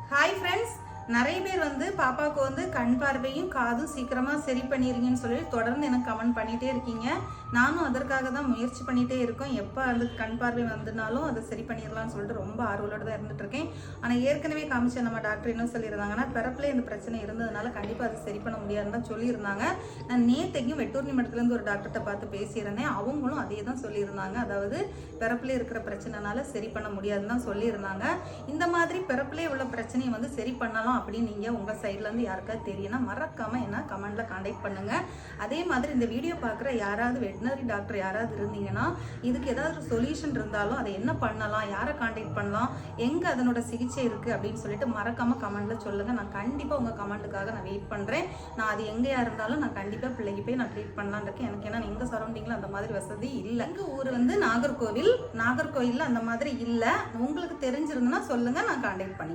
Hi friends, நிறைய பேர் பாப்பாவுக்கு கண் பார்வையும் காதும் சீக்கிரமா சரி பண்ணிருங்கன்னு சொல்லி தொடர்ந்து எனக்கு கமெண்ட் பண்ணிட்டே இருக்கீங்க. நானும் அதற்காக தான் முயற்சி பண்ணிட்டே இருக்கோம். எப்போ அந்த கண் பார்வை வந்தனாலும் அதை சரி பண்ணிடலாம்னு சொல்லிட்டு ரொம்ப ஆர்வலோட தான் இருந்துட்டு இருக்கேன். ஆனால் ஏற்கனவே காமிச்ச நம்ம டாக்டர் என்ன சொல்லியிருந்தாங்கன்னா, பிறப்புல இந்த பிரச்சனை இருந்ததுனால கண்டிப்பாக அதை சரி பண்ண முடியாதுன்னு தான் சொல்லியிருந்தாங்க. நான் நேற்றைக்கும் வெட்டூர் நிமிடத்துலேருந்து ஒரு டாக்டர்கிட்ட பார்த்து பேசியிருந்தேன். அவங்களும் அதே தான் சொல்லியிருந்தாங்க. அதாவது பிறப்புல இருக்கிற பிரச்சனைனால சரி பண்ண முடியாதுன்னு தான் சொல்லியிருந்தாங்க. இந்த மாதிரி பிறப்புலே உள்ள பிரச்சனையை சரி பண்ணலாம் அப்படின்னு நீங்கள் உங்கள் சைட்லேருந்து யாருக்காவது தெரியும்னா மறக்காமல் என்ன கமெண்டில் கான்டாக்ட் பண்ணுங்கள். அதே மாதிரி இந்த வீடியோ பார்க்குற யாராவது வெட்டினரி டாக்டர் யாராவது இருந்தீங்கன்னா, இதுக்கு ஏதாவது ஒரு சொல்யூஷன் இருந்தாலும் அதை என்ன பண்ணலாம், யாரை கான்டாக்ட் பண்ணலாம், எங்கே அதனோட சிகிச்சை இருக்குது அப்படின்னு சொல்லிட்டு மறக்காமல் கமெண்டில் சொல்லுங்கள். நான் கண்டிப்பாக உங்கள் கமெண்ட்டுக்காக நான் வெயிட் பண்ணுறேன். நான் அது எங்கேயா இருந்தாலும் நான் கண்டிப்பாக பிள்ளைக்கு போய் நான் ட்ரீட் பண்ணலான்னு இருக்கேன். எனக்கு ஏன்னா எங்கள் சரௌண்டிங்கில் அந்த மாதிரி வசதி இல்லை. எங்கள் ஊர் நாகர்கோவில். நாகர்கோவிலில் அந்த மாதிரி இல்லை. உங்களுக்கு தெரிஞ்சிருந்ததுன்னா சொல்லுங்கள், நான் கான்டாக்ட் பண்ணிக்கிறேன்.